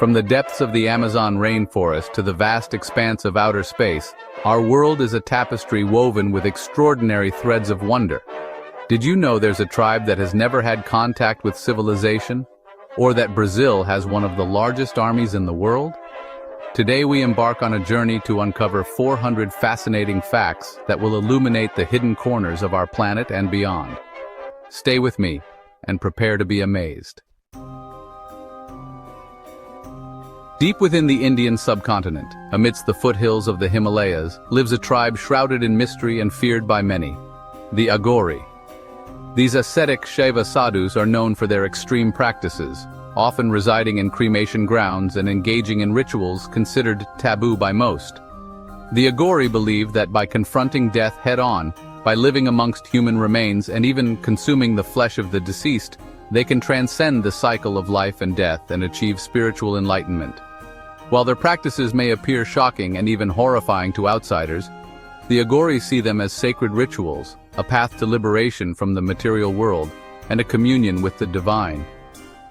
From the depths of the Amazon rainforest to the vast expanse of outer space, our world is a tapestry woven with extraordinary threads of wonder. Did you know there's a tribe that has never had contact with civilization? Or that Brazil has one of the largest armies in the world? Today we embark on a journey to uncover 400 fascinating facts that will illuminate the hidden corners of our planet and beyond. Stay with me and prepare to be amazed. Deep within the Indian subcontinent, amidst the foothills of the Himalayas, lives a tribe shrouded in mystery and feared by many, the Aghori. These ascetic Shaiva sadhus are known for their extreme practices, often residing in cremation grounds and engaging in rituals considered taboo by most. The Aghori believe that by confronting death head-on, by living amongst human remains and even consuming the flesh of the deceased, they can transcend the cycle of life and death and achieve spiritual enlightenment. While their practices may appear shocking and even horrifying to outsiders, the Aghori see them as sacred rituals, a path to liberation from the material world, and a communion with the divine.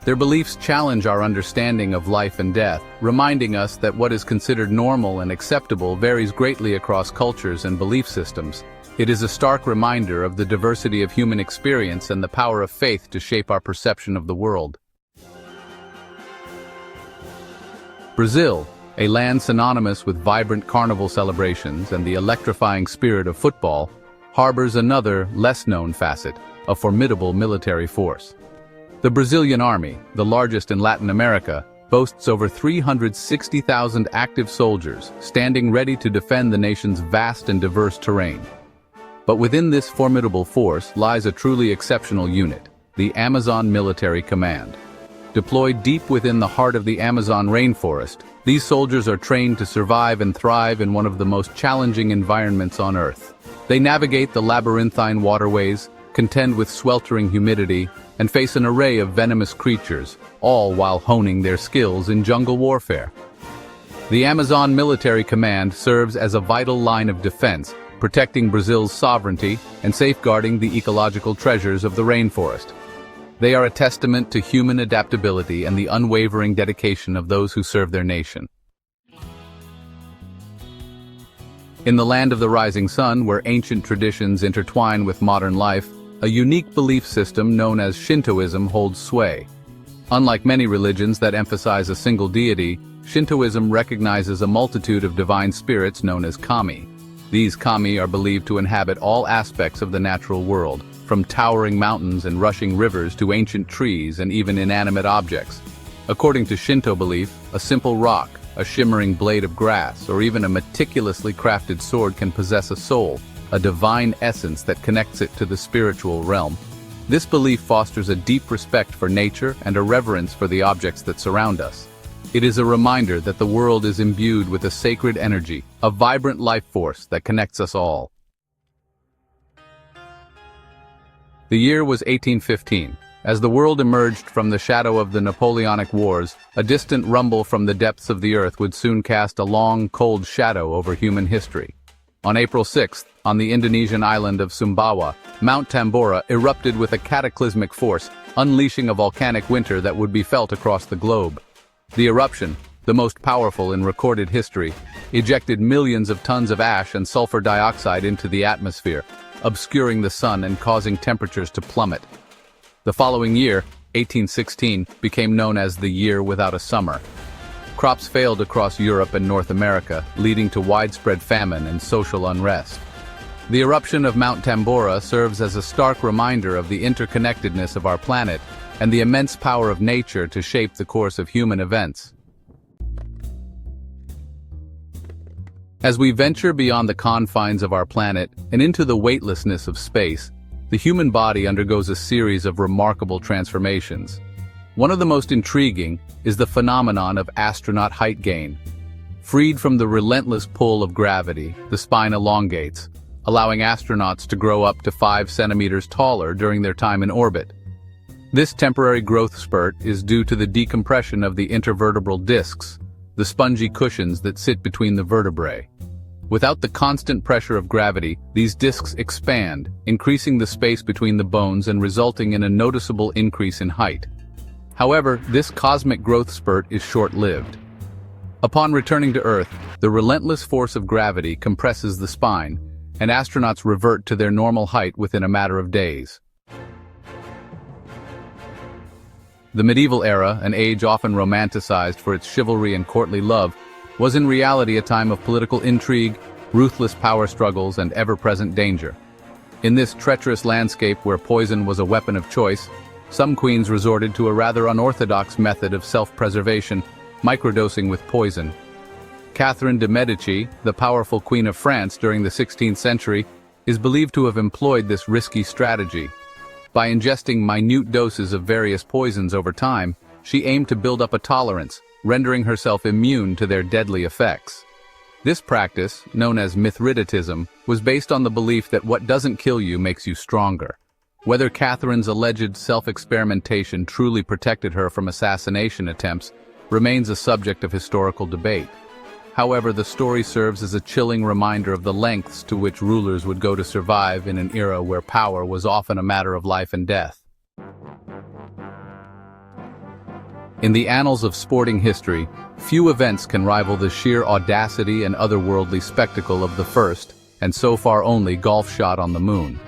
Their beliefs challenge our understanding of life and death, reminding us that what is considered normal and acceptable varies greatly across cultures and belief systems. It is a stark reminder of the diversity of human experience and the power of faith to shape our perception of the world. Brazil, a land synonymous with vibrant carnival celebrations and the electrifying spirit of football, harbors another, less-known facet, a formidable military force. The Brazilian Army, the largest in Latin America, boasts over 360,000 active soldiers, standing ready to defend the nation's vast and diverse terrain. But within this formidable force lies a truly exceptional unit, the Amazon Military Command. Deployed deep within the heart of the Amazon rainforest, these soldiers are trained to survive and thrive in one of the most challenging environments on Earth. They navigate the labyrinthine waterways, contend with sweltering humidity, and face an array of venomous creatures, all while honing their skills in jungle warfare. The Amazon Military Command serves as a vital line of defense, protecting Brazil's sovereignty and safeguarding the ecological treasures of the rainforest. They are a testament to human adaptability and the unwavering dedication of those who serve their nation. In the land of the rising sun, where ancient traditions intertwine with modern life, a unique belief system known as Shintoism holds sway. Unlike many religions that emphasize a single deity, Shintoism recognizes a multitude of divine spirits known as Kami. These Kami are believed to inhabit all aspects of the natural world, from towering mountains and rushing rivers to ancient trees and even inanimate objects. According to Shinto belief, a simple rock, a shimmering blade of grass, or even a meticulously crafted sword can possess a soul, a divine essence that connects it to the spiritual realm. This belief fosters a deep respect for nature and a reverence for the objects that surround us. It is a reminder that the world is imbued with a sacred energy, a vibrant life force that connects us all. The year was 1815. As the world emerged from the shadow of the Napoleonic Wars, a distant rumble from the depths of the earth would soon cast a long, cold shadow over human history. On April 6th, on the Indonesian island of Sumbawa, Mount Tambora erupted with a cataclysmic force, unleashing a volcanic winter that would be felt across the globe. The eruption, the most powerful in recorded history, ejected millions of tons of ash and sulfur dioxide into the atmosphere, obscuring the sun and causing temperatures to plummet. The following year, 1816, became known as the Year Without a Summer. Crops failed across Europe and North America, leading to widespread famine and social unrest. The eruption of Mount Tambora serves as a stark reminder of the interconnectedness of our planet and the immense power of nature to shape the course of human events. As we venture beyond the confines of our planet and into the weightlessness of space, the human body undergoes a series of remarkable transformations. One of the most intriguing is the phenomenon of astronaut height gain. Freed from the relentless pull of gravity, the spine elongates, allowing astronauts to grow up to 5 centimeters taller during their time in orbit. This temporary growth spurt is due to the decompression of the intervertebral discs, the spongy cushions that sit between the vertebrae. Without the constant pressure of gravity, these discs expand, increasing the space between the bones and resulting in a noticeable increase in height. However, this cosmic growth spurt is short-lived. Upon returning to Earth, the relentless force of gravity compresses the spine, and astronauts revert to their normal height within a matter of days. The medieval era, an age often romanticized for its chivalry and courtly love, was in reality a time of political intrigue, ruthless power struggles, and ever-present danger. In this treacherous landscape where poison was a weapon of choice, some queens resorted to a rather unorthodox method of self-preservation, microdosing with poison. Catherine de' Medici, the powerful Queen of France during the 16th century, is believed to have employed this risky strategy. By ingesting minute doses of various poisons over time, she aimed to build up a tolerance, rendering herself immune to their deadly effects. This practice, known as Mithridatism, was based on the belief that what doesn't kill you makes you stronger. Whether Catherine's alleged self-experimentation truly protected her from assassination attempts remains a subject of historical debate. However, the story serves as a chilling reminder of the lengths to which rulers would go to survive in an era where power was often a matter of life and death. In the annals of sporting history, few events can rival the sheer audacity and otherworldly spectacle of the first, and so far only, golf shot on the moon.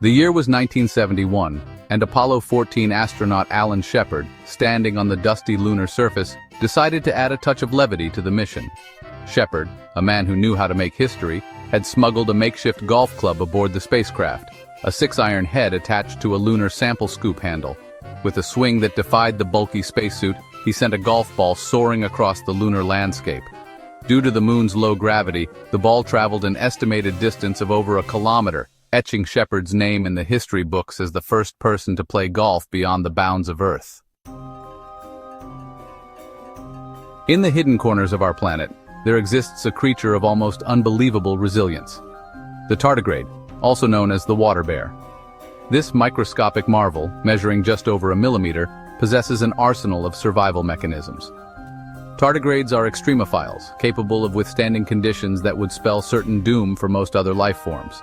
The year was 1971, and Apollo 14 astronaut Alan Shepard, standing on the dusty lunar surface, decided to add a touch of levity to the mission. Shepard, a man who knew how to make history, had smuggled a makeshift golf club aboard the spacecraft, a 6-iron head attached to a lunar sample scoop handle. With a swing that defied the bulky spacesuit, he sent a golf ball soaring across the lunar landscape. Due to the moon's low gravity, the ball traveled an estimated distance of over a kilometer, etching Shepard's name in the history books as the first person to play golf beyond the bounds of Earth. In the hidden corners of our planet, there exists a creature of almost unbelievable resilience. The tardigrade, also known as the water bear. This microscopic marvel, measuring just over a millimeter, possesses an arsenal of survival mechanisms. Tardigrades are extremophiles, capable of withstanding conditions that would spell certain doom for most other life forms.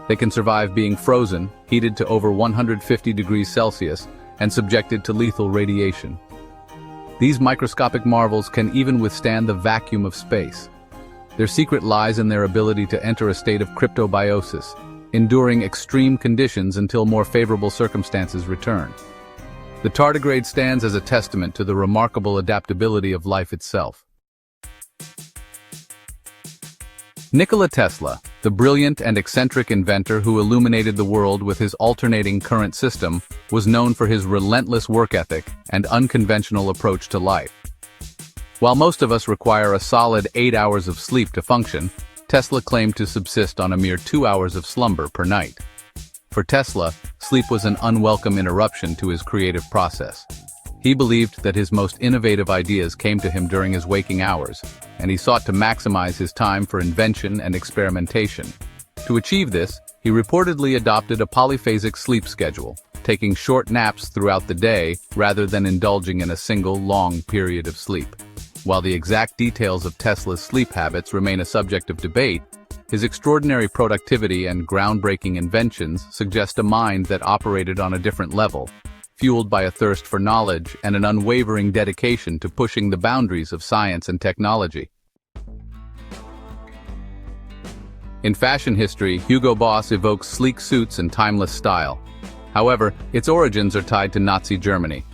They can survive being frozen, heated to over 150 degrees Celsius, and subjected to lethal radiation. These microscopic marvels can even withstand the vacuum of space. Their secret lies in their ability to enter a state of cryptobiosis, enduring extreme conditions until more favorable circumstances return. The tardigrade stands as a testament to the remarkable adaptability of life itself. Nikola Tesla, the brilliant and eccentric inventor who illuminated the world with his alternating current system, was known for his relentless work ethic and unconventional approach to life. While most of us require a solid 8 hours of sleep to function, Tesla claimed to subsist on a mere 2 hours of slumber per night. For Tesla, sleep was an unwelcome interruption to his creative process. He believed that his most innovative ideas came to him during his waking hours, and he sought to maximize his time for invention and experimentation. To achieve this, he reportedly adopted a polyphasic sleep schedule, taking short naps throughout the day rather than indulging in a single long period of sleep. While the exact details of Tesla's sleep habits remain a subject of debate, his extraordinary productivity and groundbreaking inventions suggest a mind that operated on a different level, fueled by a thirst for knowledge and an unwavering dedication to pushing the boundaries of science and technology. In fashion history, Hugo Boss evokes sleek suits and timeless style. However, its origins are tied to Nazi Germany.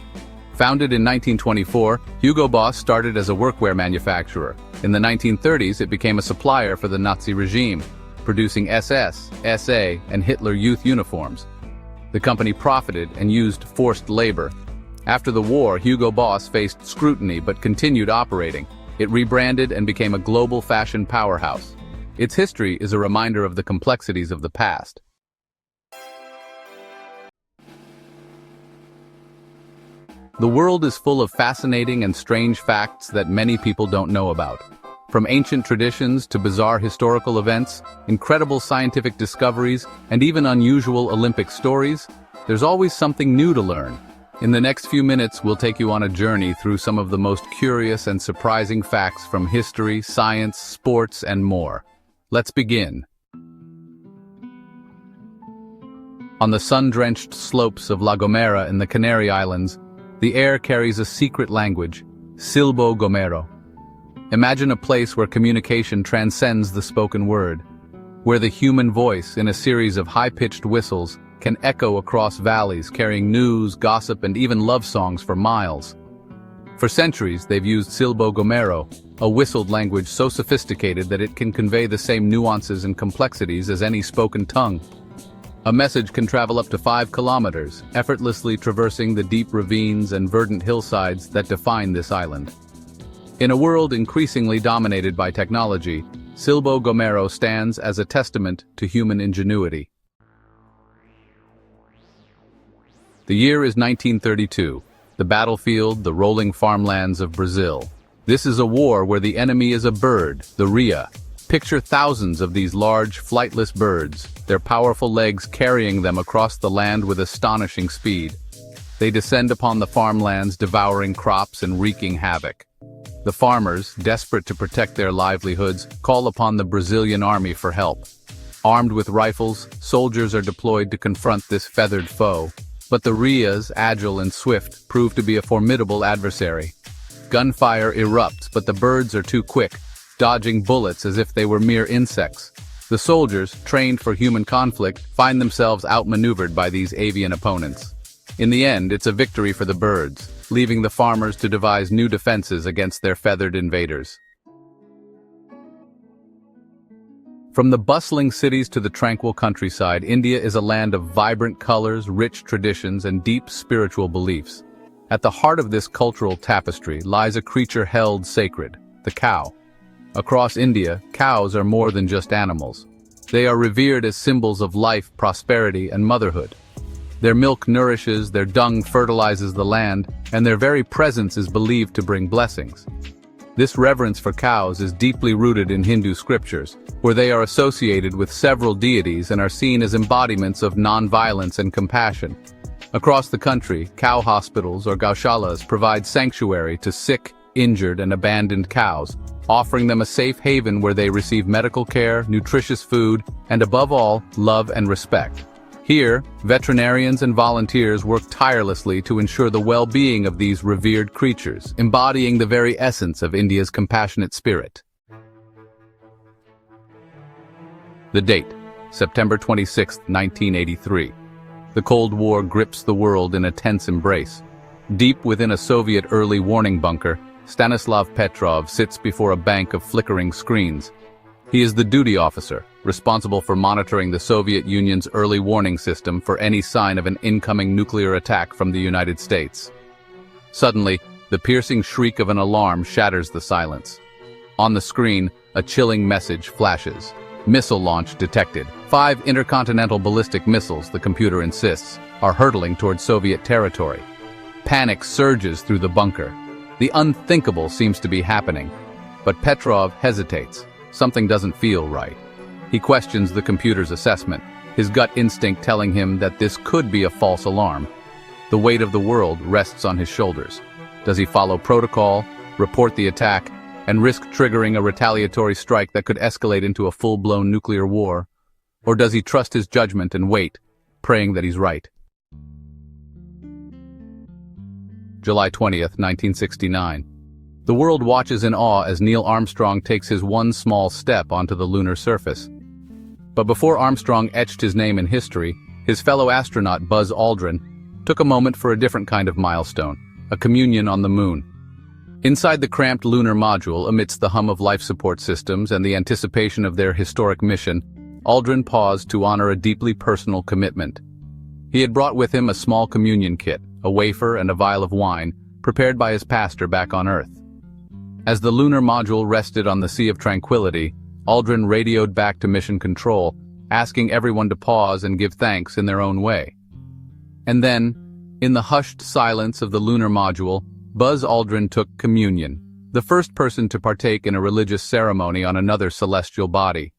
Founded in 1924, Hugo Boss started as a workwear manufacturer. In the 1930s, it became a supplier for the Nazi regime, producing SS, SA, and Hitler Youth uniforms. The company profited and used forced labor. After the war, Hugo Boss faced scrutiny but continued operating. It rebranded and became a global fashion powerhouse. Its history is a reminder of the complexities of the past. The world is full of fascinating and strange facts that many people don't know about. From ancient traditions to bizarre historical events, incredible scientific discoveries, and even unusual Olympic stories, there's always something new to learn. In the next few minutes, we'll take you on a journey through some of the most curious and surprising facts from history, science, sports, and more. Let's begin. On the sun-drenched slopes of La Gomera in the Canary Islands, The air carries a secret language, Silbo Gomero. Imagine a place where communication transcends the spoken word, where the human voice, in a series of high-pitched whistles, can echo across valleys, carrying news, gossip, and even love songs for miles. For centuries, they've used Silbo Gomero, a whistled language so sophisticated that it can convey the same nuances and complexities as any spoken tongue. A message can travel up to 5 kilometers, effortlessly traversing the deep ravines and verdant hillsides that define this island. In a world increasingly dominated by technology, Silbo Gomero stands as a testament to human ingenuity. The year is 1932. The battlefield, the rolling farmlands of Brazil. This is a war where the enemy is a bird, the rhea. Picture thousands of these large, flightless birds, their powerful legs carrying them across the land with astonishing speed. They descend upon the farmlands, devouring crops and wreaking havoc. The farmers, desperate to protect their livelihoods, call upon the Brazilian army for help. Armed with rifles, soldiers are deployed to confront this feathered foe. But the rheas, agile and swift, prove to be a formidable adversary. Gunfire erupts, but the birds are too quick, dodging bullets as if they were mere insects. The soldiers, trained for human conflict, find themselves outmaneuvered by these avian opponents. In the end, it's a victory for the birds, leaving the farmers to devise new defenses against their feathered invaders. From the bustling cities to the tranquil countryside, India is a land of vibrant colors, rich traditions, and deep spiritual beliefs. At the heart of this cultural tapestry lies a creature held sacred, the cow. Across India, cows are more than just animals. They are revered as symbols of life, prosperity, and motherhood. Their milk nourishes, their dung fertilizes the land, and their very presence is believed to bring blessings. This reverence for cows is deeply rooted in Hindu scriptures, where they are associated with several deities and are seen as embodiments of non-violence and compassion. Across the country, cow hospitals or gaushalas provide sanctuary to sick, injured, and abandoned cows, offering them a safe haven where they receive medical care, nutritious food, and above all, love and respect. Here, veterinarians and volunteers work tirelessly to ensure the well-being of these revered creatures, embodying the very essence of India's compassionate spirit. The date, September 26, 1983. The Cold War grips the world in a tense embrace. Deep within a Soviet early warning bunker, Stanislav Petrov sits before a bank of flickering screens. He is the duty officer, responsible for monitoring the Soviet Union's early warning system for any sign of an incoming nuclear attack from the United States. Suddenly, the piercing shriek of an alarm shatters the silence. On the screen, a chilling message flashes. Missile launch detected. 5 intercontinental ballistic missiles, the computer insists, are hurtling toward Soviet territory. Panic surges through the bunker. The unthinkable seems to be happening. But Petrov hesitates. Something doesn't feel right. He questions the computer's assessment, his gut instinct telling him that this could be a false alarm. The weight of the world rests on his shoulders. Does he follow protocol, report the attack, and risk triggering a retaliatory strike that could escalate into a full-blown nuclear war? Or does he trust his judgment and wait, praying that he's right? July 20th, 1969. The world watches in awe as Neil Armstrong takes his one small step onto the lunar surface. But before Armstrong etched his name in history, his fellow astronaut Buzz Aldrin took a moment for a different kind of milestone, a communion on the moon. Inside the cramped lunar module, amidst the hum of life support systems and the anticipation of their historic mission, Aldrin paused to honor a deeply personal commitment. He had brought with him a small communion kit, a wafer and a vial of wine, prepared by his pastor back on Earth. As the lunar module rested on the Sea of Tranquility, Aldrin radioed back to Mission Control, asking everyone to pause and give thanks in their own way. And then, in the hushed silence of the lunar module, Buzz Aldrin took communion, the first person to partake in a religious ceremony on another celestial body.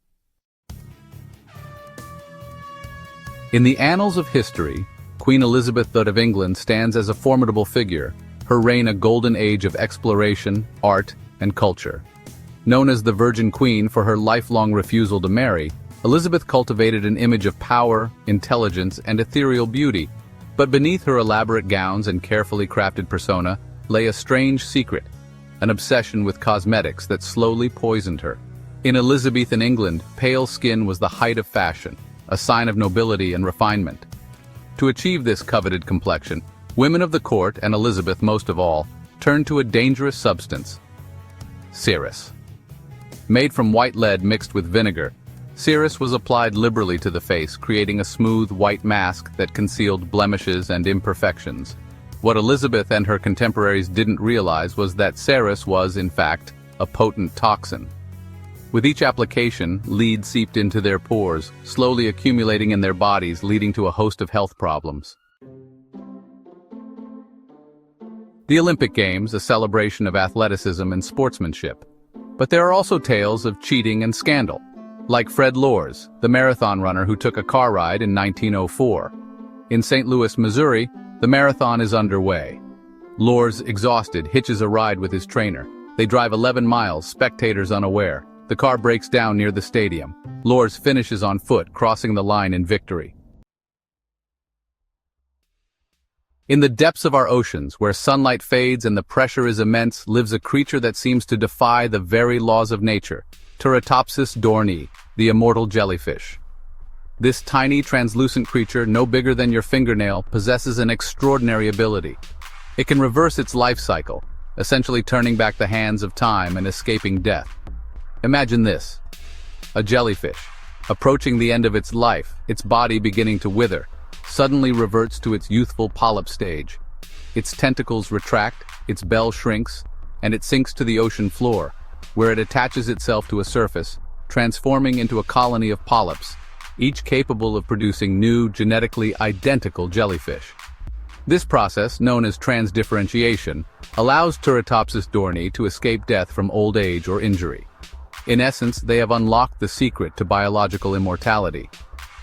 In the annals of history, Queen Elizabeth II of England stands as a formidable figure, her reign a golden age of exploration, art, and culture. Known as the Virgin Queen for her lifelong refusal to marry, Elizabeth cultivated an image of power, intelligence, and ethereal beauty. But beneath her elaborate gowns and carefully crafted persona lay a strange secret, an obsession with cosmetics that slowly poisoned her. In Elizabethan England, pale skin was the height of fashion, a sign of nobility and refinement. To achieve this coveted complexion, women of the court, and Elizabeth most of all, turned to a dangerous substance: cerus. Made from white lead mixed with vinegar, cerus was applied liberally to the face, creating a smooth white mask that concealed blemishes and imperfections. What Elizabeth and her contemporaries didn't realize was that cerus was, in fact, a potent toxin. With each application, lead seeped into their pores, slowly accumulating in their bodies, leading to a host of health problems. The Olympic Games, a celebration of athleticism and sportsmanship. But there are also tales of cheating and scandal, like Fred Lors, the marathon runner who took a car ride in 1904. In St. Louis, Missouri, the marathon is underway. Lors, exhausted, hitches a ride with his trainer. They drive 11 miles, spectators unaware. The car breaks down near the stadium. Lors finishes on foot, crossing the line in victory. In the depths of our oceans, where sunlight fades and the pressure is immense, lives a creature that seems to defy the very laws of nature: Turritopsis dohrnii, the immortal jellyfish. This tiny, translucent creature, no bigger than your fingernail, possesses an extraordinary ability. It can reverse its life cycle, essentially turning back the hands of time and escaping death. Imagine this: a jellyfish, approaching the end of its life, its body beginning to wither, suddenly reverts to its youthful polyp stage. Its tentacles retract, its bell shrinks, and it sinks to the ocean floor, where it attaches itself to a surface, transforming into a colony of polyps, each capable of producing new, genetically identical jellyfish. This process, known as transdifferentiation, allows Turritopsis dohrnii to escape death from old age or injury. In essence, they have unlocked the secret to biological immortality.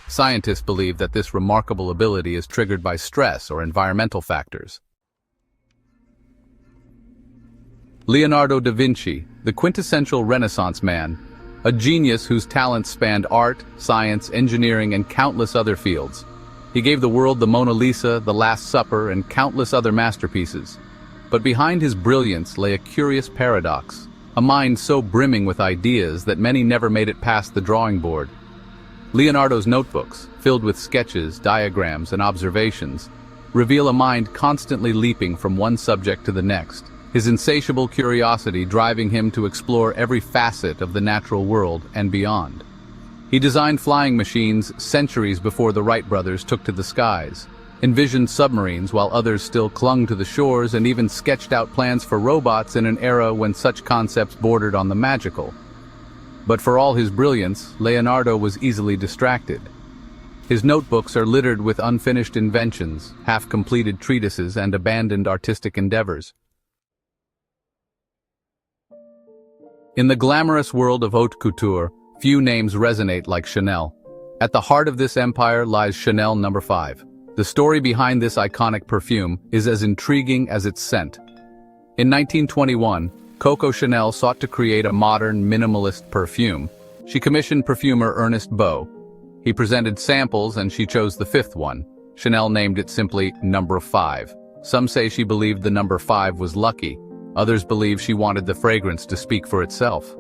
Scientists believe that this remarkable ability is triggered by stress or environmental factors. Leonardo da Vinci, the quintessential Renaissance man, a genius whose talents spanned art, science, engineering, and countless other fields. He gave the world the Mona Lisa, the Last Supper, and countless other masterpieces. But behind his brilliance lay a curious paradox, a mind so brimming with ideas that many never made it past the drawing board. Leonardo's notebooks, filled with sketches, diagrams, and observations, reveal a mind constantly leaping from one subject to the next, his insatiable curiosity driving him to explore every facet of the natural world and beyond. He designed flying machines centuries before the Wright brothers took to the skies, envisioned submarines while others still clung to the shores, and even sketched out plans for robots in an era when such concepts bordered on the magical. But for all his brilliance, Leonardo was easily distracted. His notebooks are littered with unfinished inventions, half-completed treatises, and abandoned artistic endeavors. In the glamorous world of haute couture, few names resonate like Chanel. At the heart of this empire lies Chanel No. 5. The story behind this iconic perfume is as intriguing as its scent. In 1921, Coco Chanel sought to create a modern, minimalist perfume. She commissioned perfumer Ernest Beau. He presented samples and she chose the fifth one. Chanel named it simply No. 5. Some say she believed the number 5 was lucky. Others believe she wanted the fragrance to speak for itself.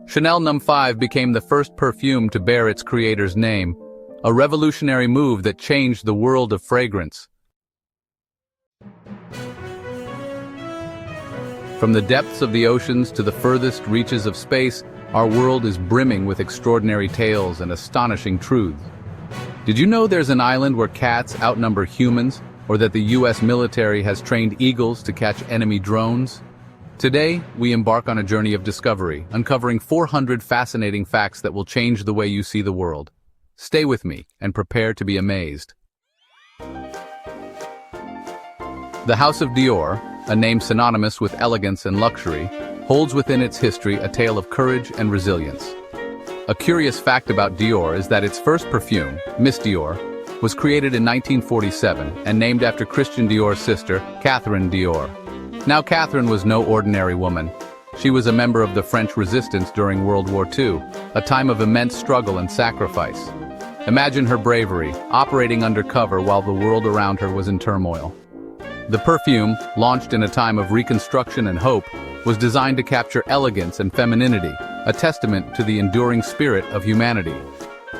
Chanel No. 5 became the first perfume to bear its creator's name, a revolutionary move that changed the world of fragrance. From the depths of the oceans to the furthest reaches of space, our world is brimming with extraordinary tales and astonishing truths. Did you know there's an island where cats outnumber humans, or that the US military has trained eagles to catch enemy drones? Today, we embark on a journey of discovery, uncovering 400 fascinating facts that will change the way you see the world. Stay with me and prepare to be amazed. The House of Dior, a name synonymous with elegance and luxury, holds within its history a tale of courage and resilience. A curious fact about Dior is that its first perfume, Miss Dior, was created in 1947 and named after Christian Dior's sister, Catherine Dior. Now, Catherine was no ordinary woman. She was a member of the French resistance during World War II, a time of immense struggle and sacrifice. Imagine her bravery, operating undercover while the world around her was in turmoil. The perfume, launched in a time of reconstruction and hope, was designed to capture elegance and femininity, a testament to the enduring spirit of humanity.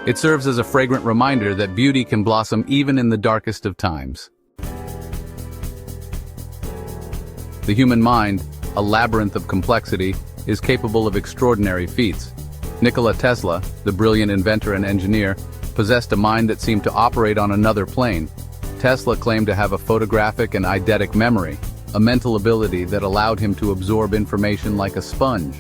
It serves as a fragrant reminder that beauty can blossom even in the darkest of times. The human mind, a labyrinth of complexity, is capable of extraordinary feats. Nikola Tesla, the brilliant inventor and engineer, possessed a mind that seemed to operate on another plane. Tesla claimed to have a photographic and eidetic memory, a mental ability that allowed him to absorb information like a sponge.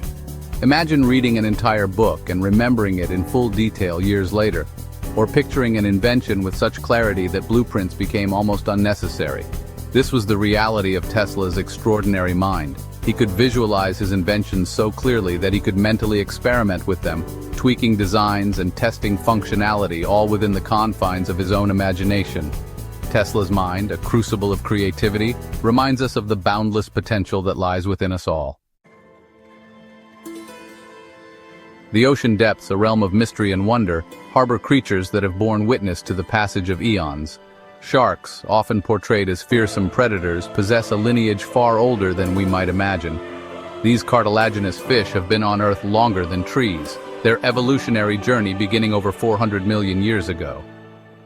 Imagine reading an entire book and remembering it in full detail years later, or picturing an invention with such clarity that blueprints became almost unnecessary. This was the reality of Tesla's extraordinary mind. He could visualize his inventions so clearly that he could mentally experiment with them, tweaking designs and testing functionality all within the confines of his own imagination. Tesla's mind, a crucible of creativity, reminds us of the boundless potential that lies within us all. The ocean depths, a realm of mystery and wonder, harbor creatures that have borne witness to the passage of eons. Sharks, often portrayed as fearsome predators, possess a lineage far older than we might imagine. These cartilaginous fish have been on Earth longer than trees, their evolutionary journey beginning over 400 million years ago.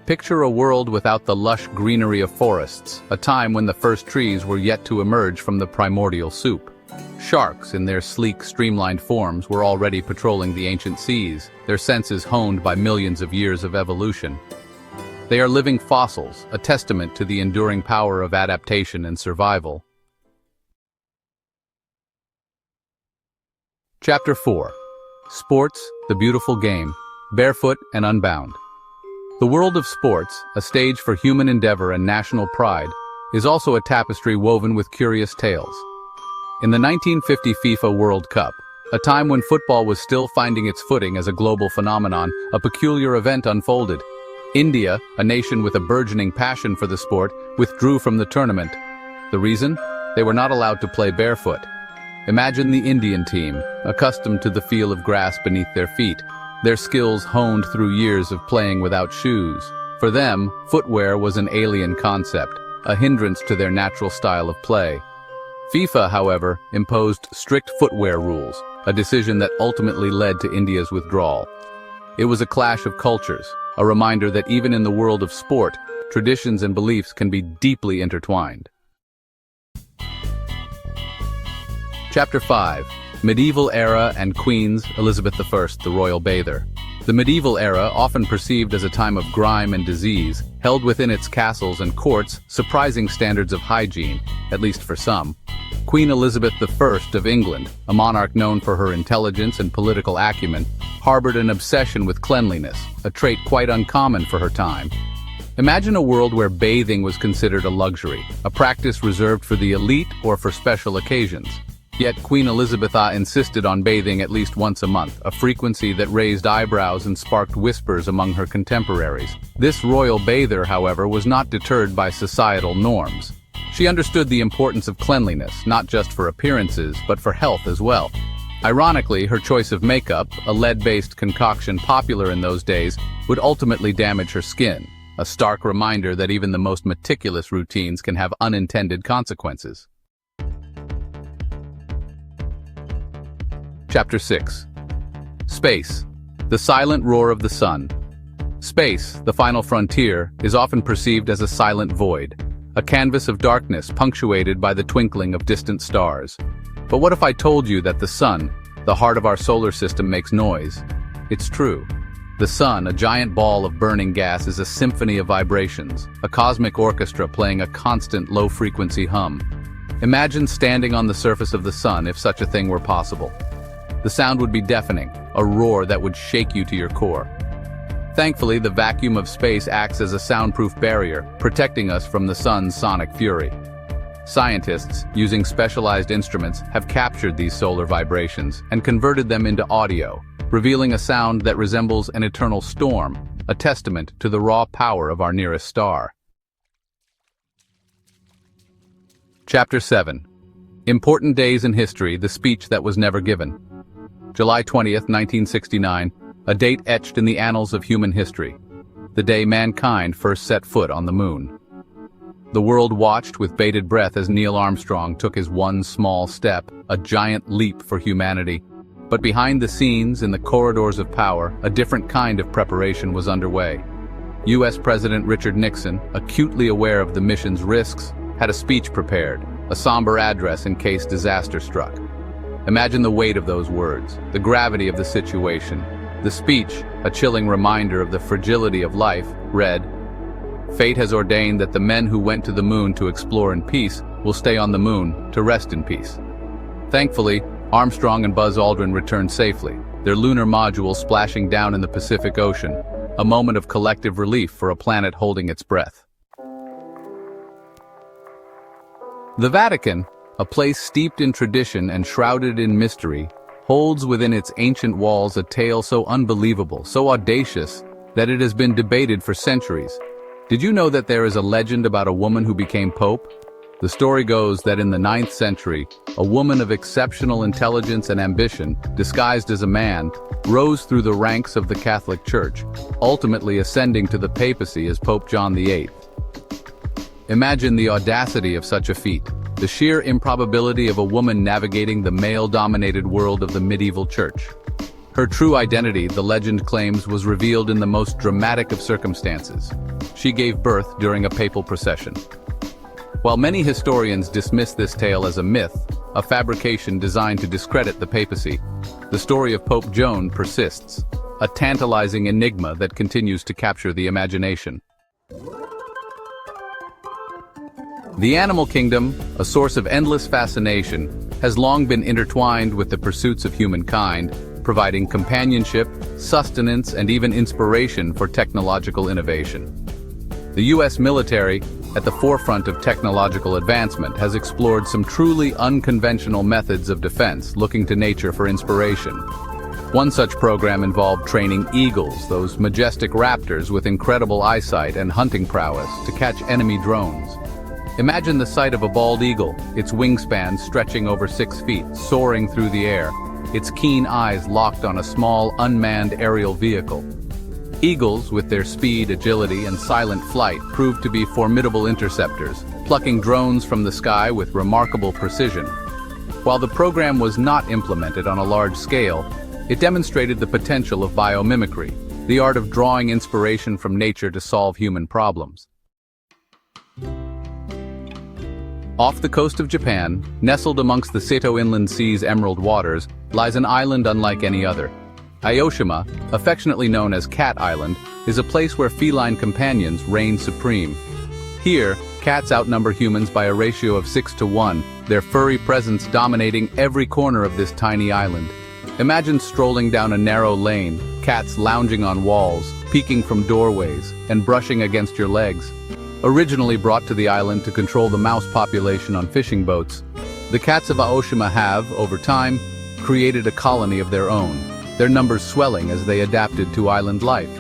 Picture a world without the lush greenery of forests, a time when the first trees were yet to emerge from the primordial soup. Sharks, in their sleek, streamlined forms, were already patrolling the ancient seas, their senses honed by millions of years of evolution. They are living fossils, a testament to the enduring power of adaptation and survival. Chapter 4. Sports, the Beautiful Game, Barefoot and Unbound. The world of sports, a stage for human endeavor and national pride, is also a tapestry woven with curious tales. In the 1950 FIFA World Cup, a time when football was still finding its footing as a global phenomenon, a peculiar event unfolded. India, a nation with a burgeoning passion for the sport, withdrew from the tournament. The reason? They were not allowed to play barefoot. Imagine the Indian team, accustomed to the feel of grass beneath their feet, their skills honed through years of playing without shoes. For them, footwear was an alien concept, a hindrance to their natural style of play. FIFA, however, imposed strict footwear rules, a decision that ultimately led to India's withdrawal. It was a clash of cultures, a reminder that even in the world of sport, traditions and beliefs can be deeply intertwined. Chapter 5. Medieval Era and Queen Elizabeth I, the Royal Bather. The medieval era, often perceived as a time of grime and disease, held within its castles and courts surprising standards of hygiene, at least for some. Queen Elizabeth I of England, a monarch known for her intelligence and political acumen, harbored an obsession with cleanliness, a trait quite uncommon for her time. Imagine a world where bathing was considered a luxury, a practice reserved for the elite or for special occasions. Yet Queen Elizabeth insisted on bathing at least once a month, a frequency that raised eyebrows and sparked whispers among her contemporaries. This royal bather, however, was not deterred by societal norms. She understood the importance of cleanliness, not just for appearances, but for health as well. Ironically, her choice of makeup, a lead-based concoction popular in those days, would ultimately damage her skin, a stark reminder that even the most meticulous routines can have unintended consequences. Chapter 6. Space, the silent roar of the sun. Space, the final frontier, is often perceived as a silent void, a canvas of darkness punctuated by the twinkling of distant stars. But what if I told you that the sun, the heart of our solar system, makes noise? It's true. The sun, a giant ball of burning gas, is a symphony of vibrations, a cosmic orchestra playing a constant low-frequency hum. Imagine standing on the surface of the sun if such a thing were possible. The sound would be deafening, a roar that would shake you to your core. Thankfully, the vacuum of space acts as a soundproof barrier, protecting us from the sun's sonic fury. Scientists, using specialized instruments, have captured these solar vibrations and converted them into audio, revealing a sound that resembles an eternal storm, a testament to the raw power of our nearest star. Chapter 7. Important Days in History, the Speech That Was Never Given. July 20th, 1969, a date etched in the annals of human history. the day mankind first set foot on the moon. The world watched with bated breath as Neil Armstrong took his one small step, a giant leap for humanity. But behind the scenes, in the corridors of power, a different kind of preparation was underway. U.S. President Richard Nixon, acutely aware of the mission's risks, had a speech prepared, a somber address in case disaster struck. Imagine the weight of those words, the gravity of the situation. The speech, a chilling reminder of the fragility of life, read, "Fate has ordained that the men who went to the moon to explore in peace will stay on the moon to rest in peace." Thankfully, Armstrong and Buzz Aldrin returned safely, their lunar module splashing down in the Pacific Ocean, a moment of collective relief for a planet holding its breath. The Vatican, a place steeped in tradition and shrouded in mystery, holds within its ancient walls a tale so unbelievable, so audacious, that it has been debated for centuries. Did you know that there is a legend about a woman who became pope? The story goes that in the 9th century, a woman of exceptional intelligence and ambition, disguised as a man, rose through the ranks of the Catholic Church, ultimately ascending to the papacy as Pope John VIII. Imagine the audacity of such a feat, the sheer improbability of a woman navigating the male-dominated world of the medieval church. Her true identity, the legend claims, was revealed in the most dramatic of circumstances. She gave birth during a papal procession. While many historians dismiss this tale as a myth, a fabrication designed to discredit the papacy, the story of Pope Joan persists, a tantalizing enigma that continues to capture the imagination. The animal kingdom, a source of endless fascination, has long been intertwined with the pursuits of humankind, providing companionship, sustenance, and even inspiration for technological innovation. The U.S. military, at the forefront of technological advancement, has explored some truly unconventional methods of defense, looking to nature for inspiration. One such program involved training eagles, those majestic raptors with incredible eyesight and hunting prowess, to catch enemy drones. Imagine the sight of a bald eagle, its wingspan stretching over 6 feet, soaring through the air, its keen eyes locked on a small, unmanned aerial vehicle. Eagles, with their speed, agility, and silent flight, proved to be formidable interceptors, plucking drones from the sky with remarkable precision. While the program was not implemented on a large scale, it demonstrated the potential of biomimicry, the art of drawing inspiration from nature to solve human problems. Off the coast of Japan, nestled amongst the Seto Inland Sea's emerald waters, lies an island unlike any other. Aoshima, affectionately known as Cat Island, is a place where feline companions reign supreme. Here, cats outnumber humans by a ratio of 6 to 1, their furry presence dominating every corner of this tiny island. Imagine strolling down a narrow lane, cats lounging on walls, peeking from doorways, and brushing against your legs. Originally brought to the island to control the mouse population on fishing boats, the cats of Aoshima have, over time, created a colony of their own, their numbers swelling as they adapted to island life.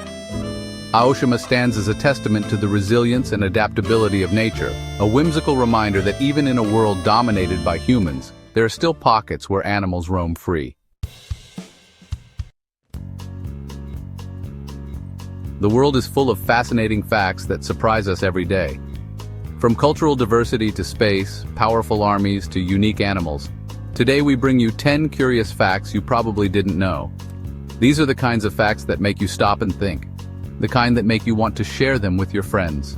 Aoshima stands as a testament to the resilience and adaptability of nature, a whimsical reminder that even in a world dominated by humans, there are still pockets where animals roam free. The world is full of fascinating facts that surprise us every day. From cultural diversity to space, powerful armies to unique animals, today we bring you 10 curious facts you probably didn't know. These are the kinds of facts that make you stop and think, the kind that make you want to share them with your friends.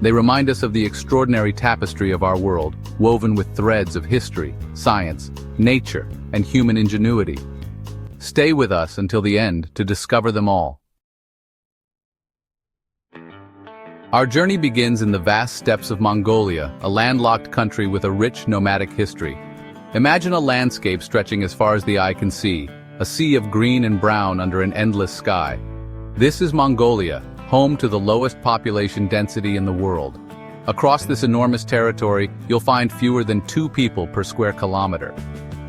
They remind us of the extraordinary tapestry of our world, woven with threads of history, science, nature, and human ingenuity. Stay with us until the end to discover them all. Our journey begins in the vast steppes of Mongolia, a landlocked country with a rich nomadic history. Imagine a landscape stretching as far as the eye can see, a sea of green and brown under an endless sky. This is Mongolia, home to the lowest population density in the world. Across this enormous territory, you'll find fewer than 2 people per square kilometer.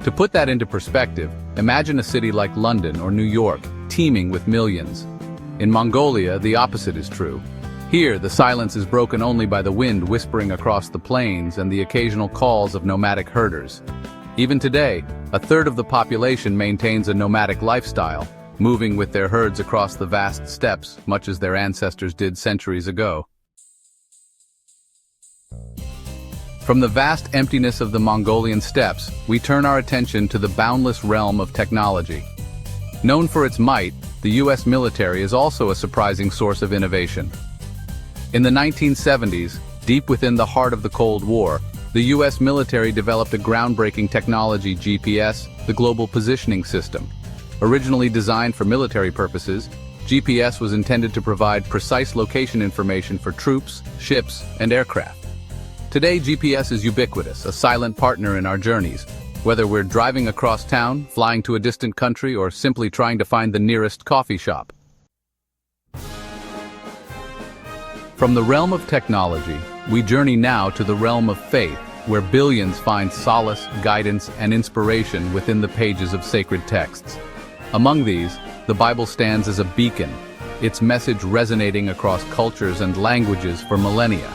To put that into perspective, imagine a city like London or New York, teeming with millions. In Mongolia, the opposite is true. Here, the silence is broken only by the wind whispering across the plains and the occasional calls of nomadic herders. Even today, a third of the population maintains a nomadic lifestyle, moving with their herds across the vast steppes, much as their ancestors did centuries ago. From the vast emptiness of the Mongolian steppes, we turn our attention to the boundless realm of technology. Known for its might, the US military is also a surprising source of innovation. In the 1970s, deep within the heart of the Cold War, the US military developed a groundbreaking technology, GPS, the Global Positioning System. Originally designed for military purposes, GPS was intended to provide precise location information for troops, ships, and aircraft. Today, GPS is ubiquitous, a silent partner in our journeys. Whether we're driving across town, flying to a distant country, or simply trying to find the nearest coffee shop. From the realm of technology, we journey now to the realm of faith, where billions find solace, guidance, and inspiration within the pages of sacred texts. Among these, the Bible stands as a beacon, its message resonating across cultures and languages for millennia.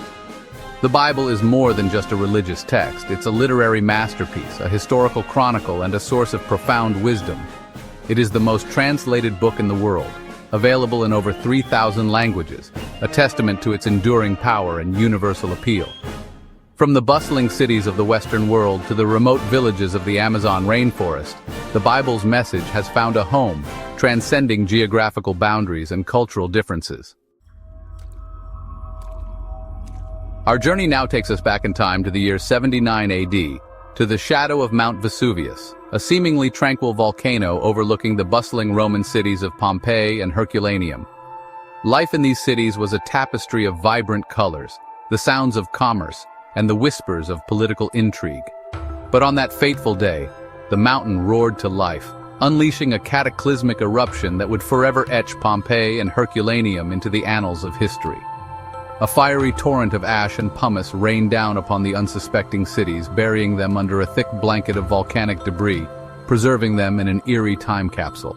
The Bible is more than just a religious text. It's a literary masterpiece, a historical chronicle, and a source of profound wisdom. It is the most translated book in the world, available in over 3,000 languages, a testament to its enduring power and universal appeal. From the bustling cities of the Western world to the remote villages of the Amazon rainforest, the Bible's message has found a home, transcending geographical boundaries and cultural differences. Our journey now takes us back in time to the year 79 AD, to the shadow of Mount Vesuvius, a seemingly tranquil volcano overlooking the bustling Roman cities of Pompeii and Herculaneum. Life in these cities was a tapestry of vibrant colors, the sounds of commerce, and the whispers of political intrigue. But on that fateful day, the mountain roared to life, unleashing a cataclysmic eruption that would forever etch Pompeii and Herculaneum into the annals of history. A fiery torrent of ash and pumice rained down upon the unsuspecting cities, burying them under a thick blanket of volcanic debris, preserving them in an eerie time capsule.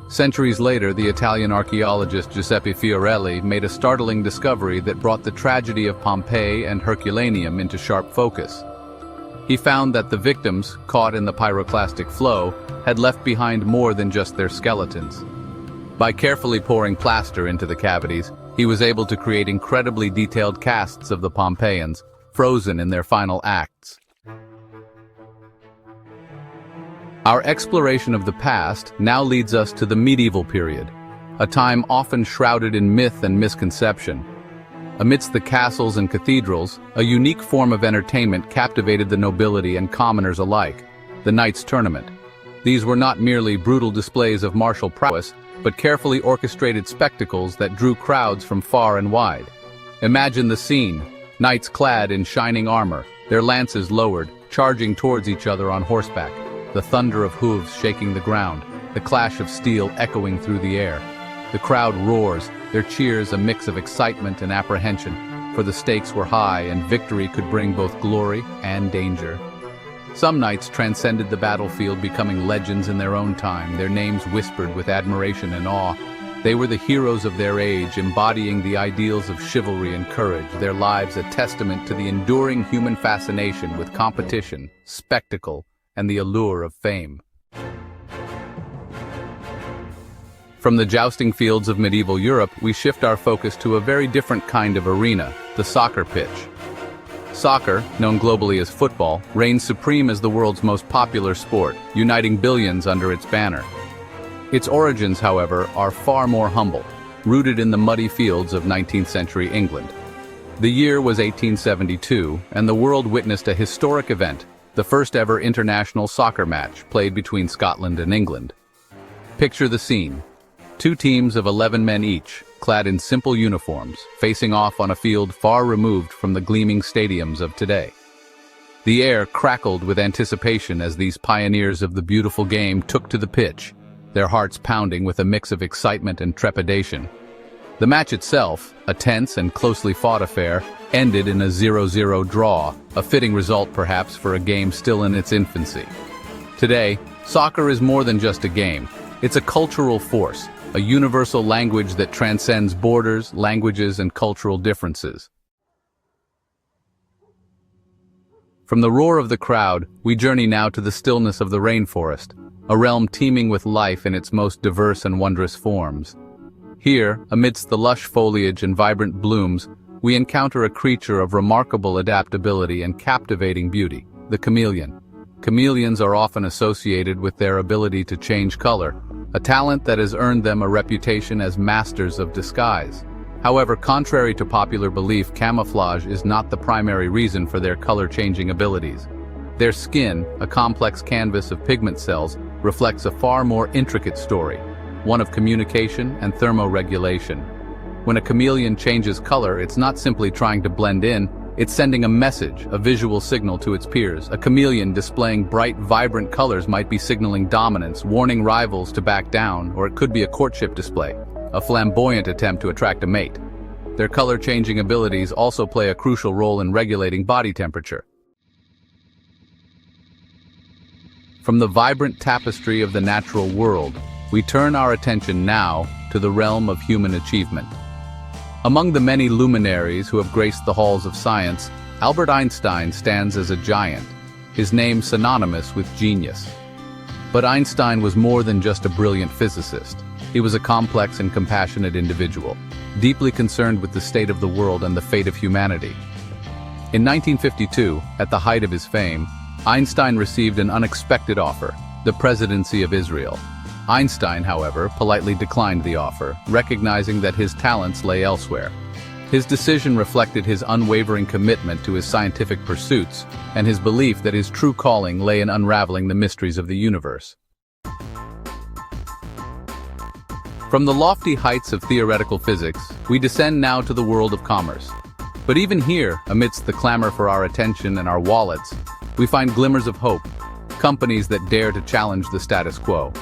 Centuries later, the Italian archaeologist Giuseppe Fiorelli made a startling discovery that brought the tragedy of Pompeii and Herculaneum into sharp focus. He found that the victims, caught in the pyroclastic flow, had left behind more than just their skeletons. By carefully pouring plaster into the cavities, he was able to create incredibly detailed casts of the Pompeians, frozen in their final acts. Our exploration of the past now leads us to the medieval period, a time often shrouded in myth and misconception. Amidst the castles and cathedrals, a unique form of entertainment captivated the nobility and commoners alike, the Knights' Tournament. These were not merely brutal displays of martial prowess, but carefully orchestrated spectacles that drew crowds from far and wide. Imagine the scene: knights clad in shining armor, their lances lowered, charging towards each other on horseback, the thunder of hooves shaking the ground, the clash of steel echoing through the air. The crowd roars, their cheers a mix of excitement and apprehension, for the stakes were high and victory could bring both glory and danger. Some knights transcended the battlefield, becoming legends in their own time, their names whispered with admiration and awe. They were the heroes of their age, embodying the ideals of chivalry and courage, their lives a testament to the enduring human fascination with competition, spectacle, and the allure of fame. From the jousting fields of medieval Europe, we shift our focus to a very different kind of arena, the soccer pitch. Soccer, known globally as football, reigns supreme as the world's most popular sport, uniting billions under its banner. Its origins, however, are far more humble, rooted in the muddy fields of 19th century England. The year was 1872, and the world witnessed a historic event, the first ever international soccer match played between Scotland and England. Picture the scene. Two teams of 11 men each, clad in simple uniforms, facing off on a field far removed from the gleaming stadiums of today. The air crackled with anticipation as these pioneers of the beautiful game took to the pitch, their hearts pounding with a mix of excitement and trepidation. The match itself, a tense and closely fought affair, ended in a 0-0 draw, a fitting result perhaps for a game still in its infancy. Today, soccer is more than just a game. It's a cultural force, a universal language that transcends borders, languages, and cultural differences. From the roar of the crowd, we journey now to the stillness of the rainforest, a realm teeming with life in its most diverse and wondrous forms. Here, amidst the lush foliage and vibrant blooms, we encounter a creature of remarkable adaptability and captivating beauty, the chameleon. Chameleons are often associated with their ability to change color, a talent that has earned them a reputation as masters of disguise. However, contrary to popular belief, camouflage is not the primary reason for their color-changing abilities. Their skin, a complex canvas of pigment cells, reflects a far more intricate story, one of communication and thermoregulation. When a chameleon changes color, it's not simply trying to blend in, it's sending a message, a visual signal to its peers. A chameleon displaying bright, vibrant colors might be signaling dominance, warning rivals to back down, or it could be a courtship display, a flamboyant attempt to attract a mate. Their color-changing abilities also play a crucial role in regulating body temperature. From the vibrant tapestry of the natural world, we turn our attention now to the realm of human achievement. Among the many luminaries who have graced the halls of science, Albert Einstein stands as a giant, his name synonymous with genius. But Einstein was more than just a brilliant physicist. He was a complex and compassionate individual, deeply concerned with the state of the world and the fate of humanity. In 1952, at the height of his fame, Einstein received an unexpected offer, the presidency of Israel. Einstein, however, politely declined the offer, recognizing that his talents lay elsewhere. His decision reflected his unwavering commitment to his scientific pursuits and his belief that his true calling lay in unraveling the mysteries of the universe. From the lofty heights of theoretical physics, we descend now to the world of commerce. But even here, amidst the clamor for our attention and our wallets, we find glimmers of hope, companies that dare to challenge the status quo.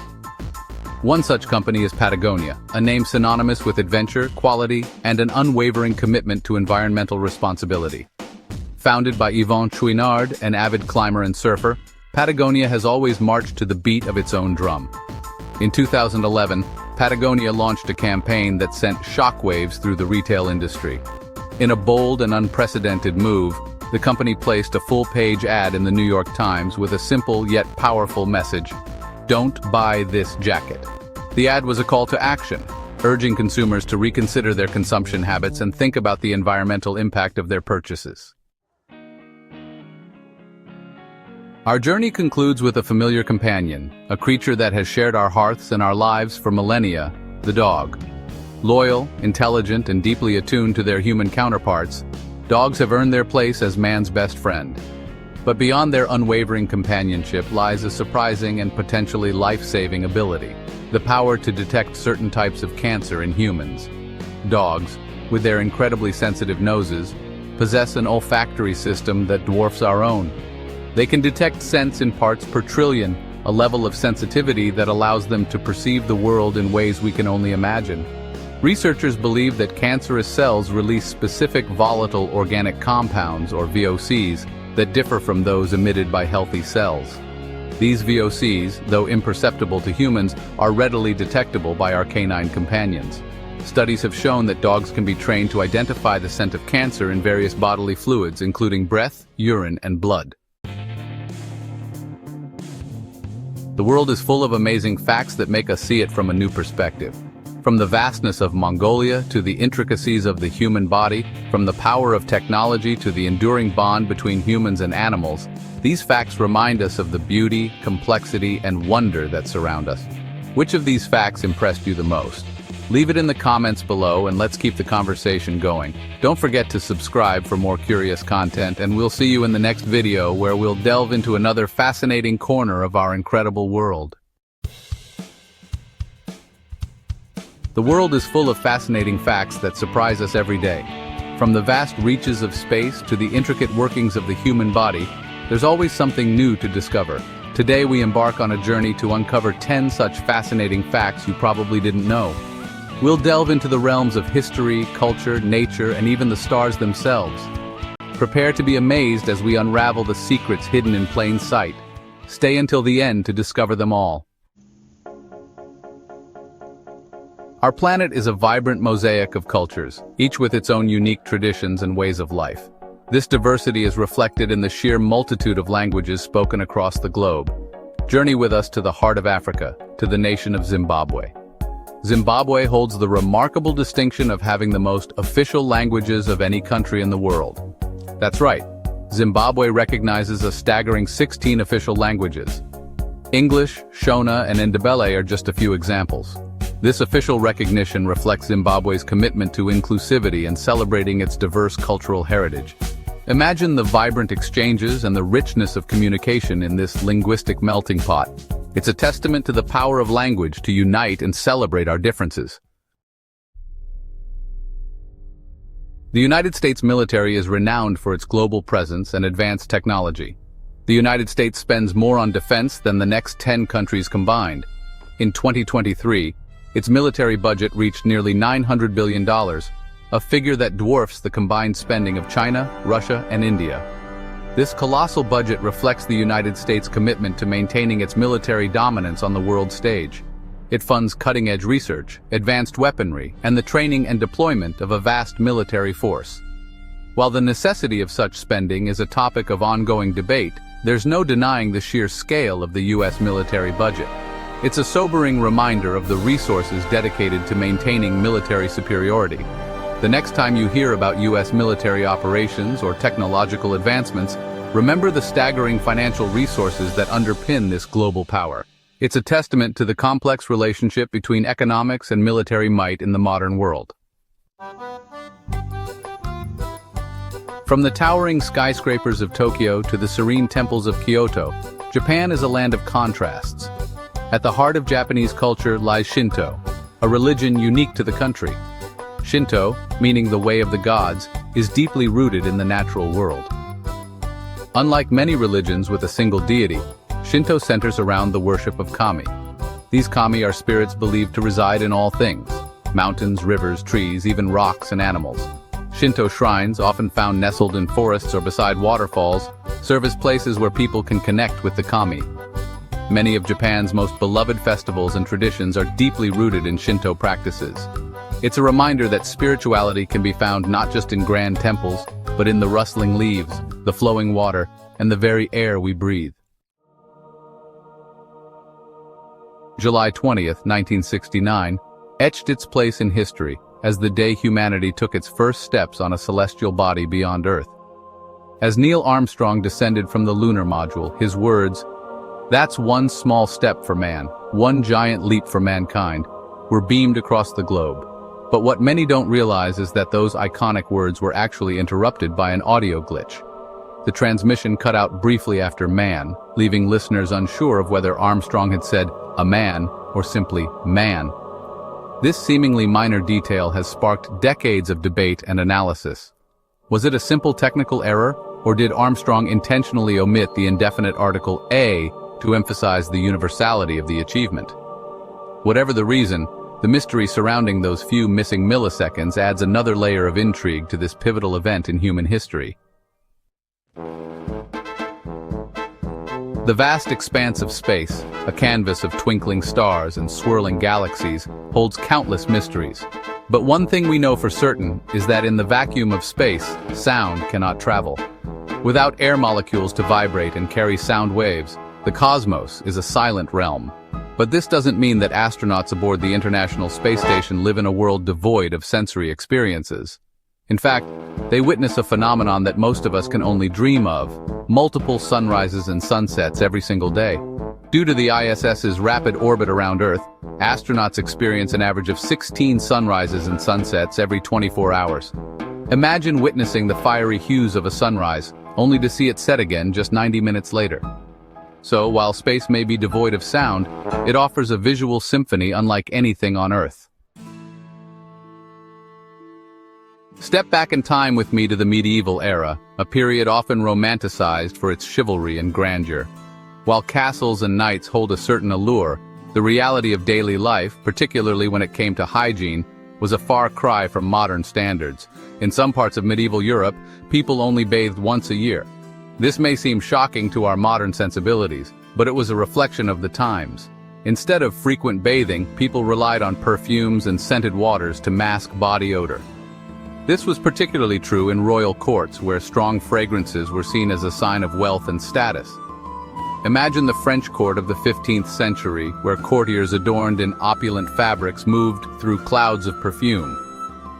One such company is Patagonia, a name synonymous with adventure, quality, and an unwavering commitment to environmental responsibility. Founded by Yvon Chouinard, an avid climber and surfer, Patagonia has always marched to the beat of its own drum. In 2011, Patagonia launched a campaign that sent shockwaves through the retail industry. In a bold and unprecedented move, the company placed a full-page ad in the New York Times with a simple yet powerful message: "Don't buy this jacket." The ad was a call to action, urging consumers to reconsider their consumption habits and think about the environmental impact of their purchases. Our journey concludes with a familiar companion, a creature that has shared our hearths and our lives for millennia, the dog. Loyal, intelligent, and deeply attuned to their human counterparts, dogs have earned their place as man's best friend. But beyond their unwavering companionship lies a surprising and potentially life-saving ability: the power to detect certain types of cancer in humans. Dogs, with their incredibly sensitive noses, possess an olfactory system that dwarfs our own. They can detect scents in parts per trillion, a level of sensitivity that allows them to perceive the world in ways we can only imagine. Researchers believe that cancerous cells release specific volatile organic compounds, or VOCs, that differ from those emitted by healthy cells. These VOCs, though imperceptible to humans, are readily detectable by our canine companions. Studies have shown that dogs can be trained to identify the scent of cancer in various bodily fluids, including breath, urine, and blood. The world is full of amazing facts that make us see it from a new perspective. From the vastness of Mongolia to the intricacies of the human body, from the power of technology to the enduring bond between humans and animals, these facts remind us of the beauty, complexity, and wonder that surround us. Which of these facts impressed you the most? Leave it in the comments below and let's keep the conversation going. Don't forget to subscribe for more curious content, and we'll see you in the next video where we'll delve into another fascinating corner of our incredible world. The world is full of fascinating facts that surprise us every day. From the vast reaches of space to the intricate workings of the human body, there's always something new to discover. Today we embark on a journey to uncover 10 such fascinating facts you probably didn't know. We'll delve into the realms of history, culture, nature, and even the stars themselves. Prepare to be amazed as we unravel the secrets hidden in plain sight. Stay until the end to discover them all. Our planet is a vibrant mosaic of cultures, each with its own unique traditions and ways of life. This diversity is reflected in the sheer multitude of languages spoken across the globe. Journey with us to the heart of Africa, to the nation of Zimbabwe. Zimbabwe holds the remarkable distinction of having the most official languages of any country in the world. That's right, Zimbabwe recognizes a staggering 16 official languages. English, Shona, and Ndebele are just a few examples. This official recognition reflects Zimbabwe's commitment to inclusivity and celebrating its diverse cultural heritage. Imagine the vibrant exchanges and the richness of communication in this linguistic melting pot. It's a testament to the power of language to unite and celebrate our differences. The United States military is renowned for its global presence and advanced technology. The United States spends more on defense than the next 10 countries combined. In 2023, its military budget reached nearly $900 billion, a figure that dwarfs the combined spending of China, Russia, and India. This colossal budget reflects the United States' commitment to maintaining its military dominance on the world stage. It funds cutting-edge research, advanced weaponry, and the training and deployment of a vast military force. While the necessity of such spending is a topic of ongoing debate, there's no denying the sheer scale of the U.S. military budget. It's a sobering reminder of the resources dedicated to maintaining military superiority. The next time you hear about U.S. military operations or technological advancements, remember the staggering financial resources that underpin this global power. It's a testament to the complex relationship between economics and military might in the modern world. From the towering skyscrapers of Tokyo to the serene temples of Kyoto, Japan is a land of contrasts. At the heart of Japanese culture lies Shinto, a religion unique to the country. Shinto, meaning the way of the gods, is deeply rooted in the natural world. Unlike many religions with a single deity, Shinto centers around the worship of Kami. These Kami are spirits believed to reside in all things: mountains, rivers, trees, even rocks and animals. Shinto shrines, often found nestled in forests or beside waterfalls, serve as places where people can connect with the Kami. Many of Japan's most beloved festivals and traditions are deeply rooted in Shinto practices. It's a reminder that spirituality can be found not just in grand temples, but in the rustling leaves, the flowing water, and the very air we breathe. July 20th, 1969, etched its place in history as the day humanity took its first steps on a celestial body beyond Earth. As Neil Armstrong descended from the lunar module, his words, "That's one small step for man, one giant leap for mankind," were beamed across the globe. But what many don't realize is that those iconic words were actually interrupted by an audio glitch. The transmission cut out briefly after man, leaving listeners unsure of whether Armstrong had said a man or simply man. This seemingly minor detail has sparked decades of debate and analysis. Was it a simple technical error, or did Armstrong intentionally omit the indefinite article "a" to emphasize the universality of the achievement? Whatever the reason, the mystery surrounding those few missing milliseconds adds another layer of intrigue to this pivotal event in human history. The vast expanse of space, a canvas of twinkling stars and swirling galaxies, holds countless mysteries. But one thing we know for certain is that in the vacuum of space, sound cannot travel. Without air molecules to vibrate and carry sound waves, the cosmos is a silent realm. But this doesn't mean that astronauts aboard the International Space Station live in a world devoid of sensory experiences. In fact, they witness a phenomenon that most of us can only dream of: multiple sunrises and sunsets every single day. Due to the ISS's rapid orbit around Earth, astronauts experience an average of 16 sunrises and sunsets every 24 hours. Imagine witnessing the fiery hues of a sunrise, only to see it set again just 90 minutes later. So, while space may be devoid of sound, it offers a visual symphony unlike anything on Earth. Step back in time with me to the medieval era, a period often romanticized for its chivalry and grandeur. While castles and knights hold a certain allure, the reality of daily life, particularly when it came to hygiene, was a far cry from modern standards. In some parts of medieval Europe, people only bathed once a year. This may seem shocking to our modern sensibilities, but it was a reflection of the times. Instead of frequent bathing, people relied on perfumes and scented waters to mask body odor. This was particularly true in royal courts, where strong fragrances were seen as a sign of wealth and status. Imagine the French court of the 15th century, where courtiers adorned in opulent fabrics moved through clouds of perfume.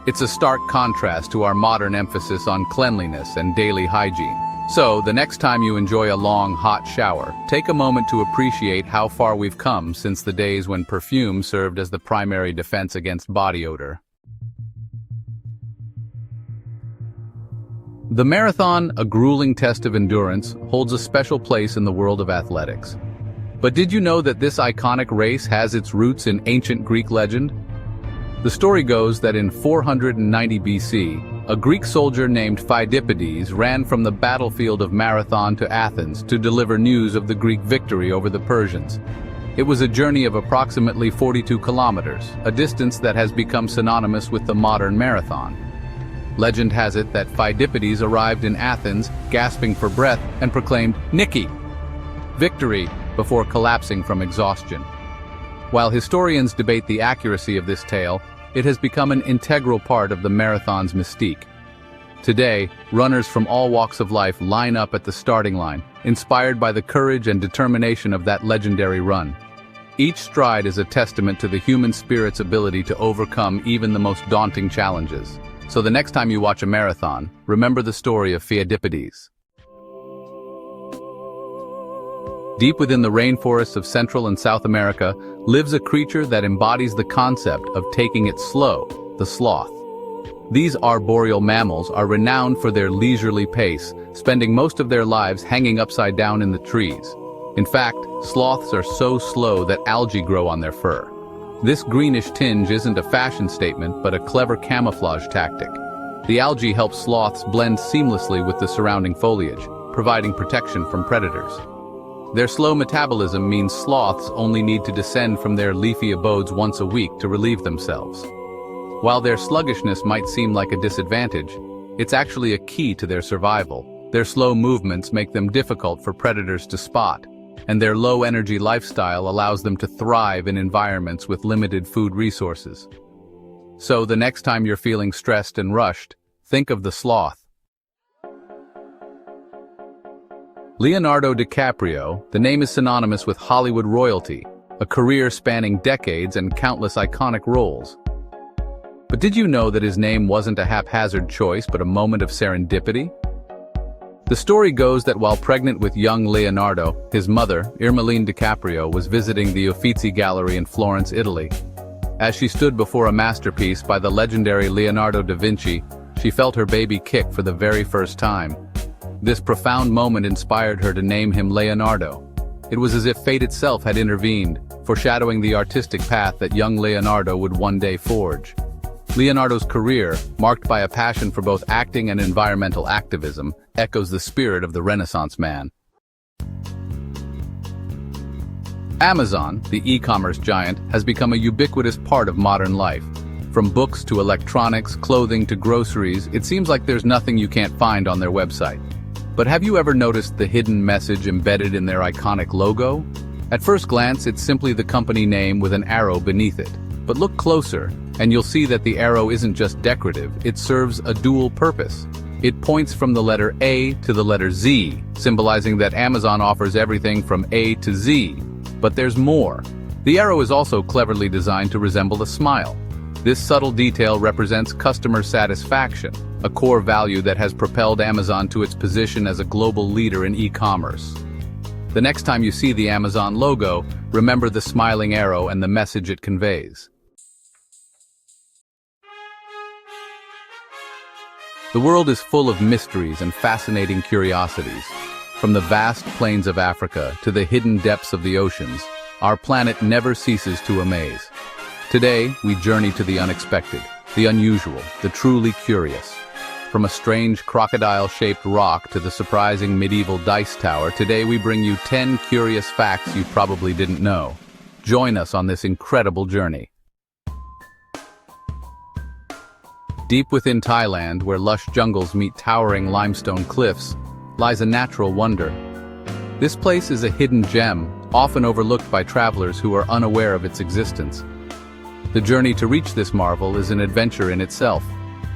It's a stark contrast to our modern emphasis on cleanliness and daily hygiene. So, the next time you enjoy a long, hot shower, take a moment to appreciate how far we've come since the days when perfume served as the primary defense against body odor. The marathon, a grueling test of endurance, holds a special place in the world of athletics. But did you know that this iconic race has its roots in ancient Greek legend? The story goes that in 490 BC, a Greek soldier named Phidippides ran from the battlefield of Marathon to Athens to deliver news of the Greek victory over the Persians. It was a journey of approximately 42 kilometers, a distance that has become synonymous with the modern marathon. Legend has it that Phidippides arrived in Athens, gasping for breath, and proclaimed, "Nike!" victory, before collapsing from exhaustion. While historians debate the accuracy of this tale, it has become an integral part of the marathon's mystique. Today, runners from all walks of life line up at the starting line, inspired by the courage and determination of that legendary run. Each stride is a testament to the human spirit's ability to overcome even the most daunting challenges. So the next time you watch a marathon, remember the story of Phidippides. Deep within the rainforests of Central and South America lives a creature that embodies the concept of taking it slow, the sloth. These arboreal mammals are renowned for their leisurely pace, spending most of their lives hanging upside down in the trees. In fact, sloths are so slow that algae grow on their fur. This greenish tinge isn't a fashion statement, but a clever camouflage tactic. The algae helps sloths blend seamlessly with the surrounding foliage, providing protection from predators. Their slow metabolism means sloths only need to descend from their leafy abodes once a week to relieve themselves. While their sluggishness might seem like a disadvantage, it's actually a key to their survival. Their slow movements make them difficult for predators to spot, and their low-energy lifestyle allows them to thrive in environments with limited food resources. So the next time you're feeling stressed and rushed, think of the sloth. Leonardo DiCaprio, the name is synonymous with Hollywood royalty, a career spanning decades and countless iconic roles. But did you know that his name wasn't a haphazard choice but a moment of serendipity? The story goes that while pregnant with young Leonardo, his mother, Ermeline DiCaprio, was visiting the Uffizi Gallery in Florence, Italy. As she stood before a masterpiece by the legendary Leonardo da Vinci, she felt her baby kick for the very first time. This profound moment inspired her to name him Leonardo. It was as if fate itself had intervened, foreshadowing the artistic path that young Leonardo would one day forge. Leonardo's career, marked by a passion for both acting and environmental activism, echoes the spirit of the Renaissance man. Amazon, the e-commerce giant, has become a ubiquitous part of modern life. From books to electronics, clothing to groceries, it seems like there's nothing you can't find on their website. But have you ever noticed the hidden message embedded in their iconic logo? At first glance, it's simply the company name with an arrow beneath it. But look closer, and you'll see that the arrow isn't just decorative, it serves a dual purpose. It points from the letter A to the letter Z, symbolizing that Amazon offers everything from A to Z. But there's more. The arrow is also cleverly designed to resemble a smile. This subtle detail represents customer satisfaction, a core value that has propelled Amazon to its position as a global leader in e-commerce. The next time you see the Amazon logo, remember the smiling arrow and the message it conveys. The world is full of mysteries and fascinating curiosities. From the vast plains of Africa to the hidden depths of the oceans, our planet never ceases to amaze. Today, we journey to the unexpected, the unusual, the truly curious. From a strange crocodile-shaped rock to the surprising medieval dice tower, today we bring you 10 curious facts you probably didn't know. Join us on this incredible journey. Deep within Thailand, where lush jungles meet towering limestone cliffs, lies a natural wonder. This place is a hidden gem, often overlooked by travelers who are unaware of its existence. The journey to reach this marvel is an adventure in itself,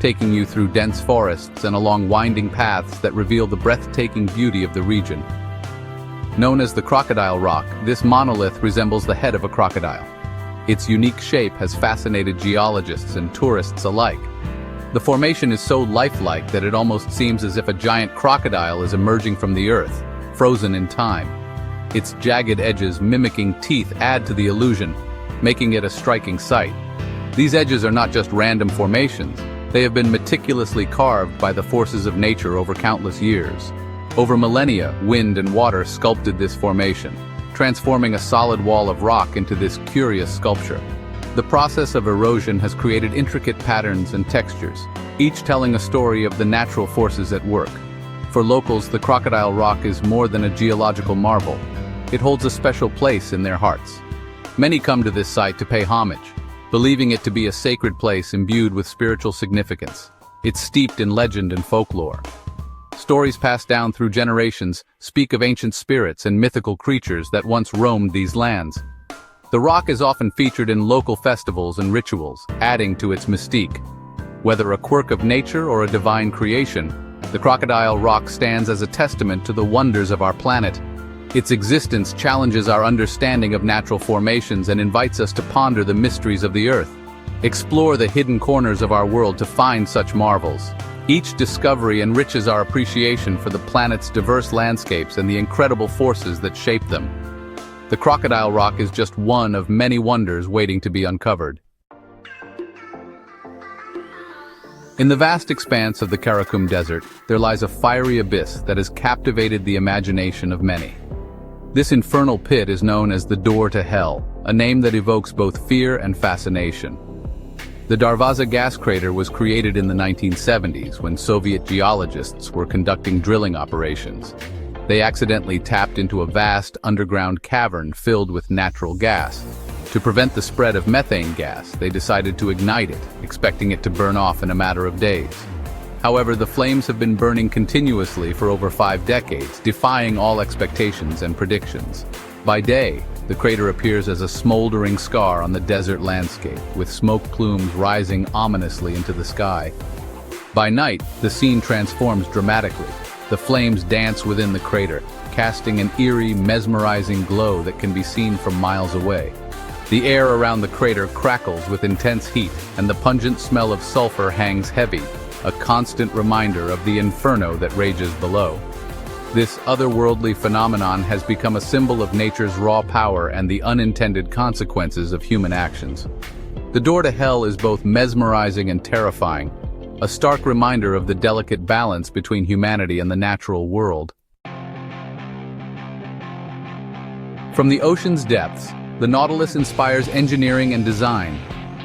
taking you through dense forests and along winding paths that reveal the breathtaking beauty of the region. Known as the Crocodile Rock, this monolith resembles the head of a crocodile. Its unique shape has fascinated geologists and tourists alike. The formation is so lifelike that it almost seems as if a giant crocodile is emerging from the earth, frozen in time. Its jagged edges mimicking teeth add to the illusion, making it a striking sight. These edges are not just random formations, they have been meticulously carved by the forces of nature over countless years. Over millennia, wind and water sculpted this formation, transforming a solid wall of rock into this curious sculpture. The process of erosion has created intricate patterns and textures, each telling a story of the natural forces at work. For locals, the Crocodile Rock is more than a geological marvel. It holds a special place in their hearts. Many come to this site to pay homage, believing it to be a sacred place imbued with spiritual significance. It's steeped in legend and folklore. Stories passed down through generations speak of ancient spirits and mythical creatures that once roamed these lands. The rock is often featured in local festivals and rituals, adding to its mystique. Whether a quirk of nature or a divine creation, the Crocodile Rock stands as a testament to the wonders of our planet. Its existence challenges our understanding of natural formations and invites us to ponder the mysteries of the earth. Explore the hidden corners of our world to find such marvels. Each discovery enriches our appreciation for the planet's diverse landscapes and the incredible forces that shape them. The Crocodile Rock is just one of many wonders waiting to be uncovered. In the vast expanse of the Karakum Desert, there lies a fiery abyss that has captivated the imagination of many. This infernal pit is known as the Door to Hell, a name that evokes both fear and fascination. The Darvaza gas crater was created in the 1970s when Soviet geologists were conducting drilling operations. They accidentally tapped into a vast underground cavern filled with natural gas. To prevent the spread of methane gas, they decided to ignite it, expecting it to burn off in a matter of days. However, the flames have been burning continuously for over 5 decades, defying all expectations and predictions. By day, the crater appears as a smoldering scar on the desert landscape, with smoke plumes rising ominously into the sky. By night, the scene transforms dramatically. The flames dance within the crater, casting an eerie, mesmerizing glow that can be seen from miles away. The air around the crater crackles with intense heat, and the pungent smell of sulfur hangs heavy, a constant reminder of the inferno that rages below. This otherworldly phenomenon has become a symbol of nature's raw power and the unintended consequences of human actions. The Door to Hell is both mesmerizing and terrifying, a stark reminder of the delicate balance between humanity and the natural world. From the ocean's depths, the Nautilus inspires engineering and design.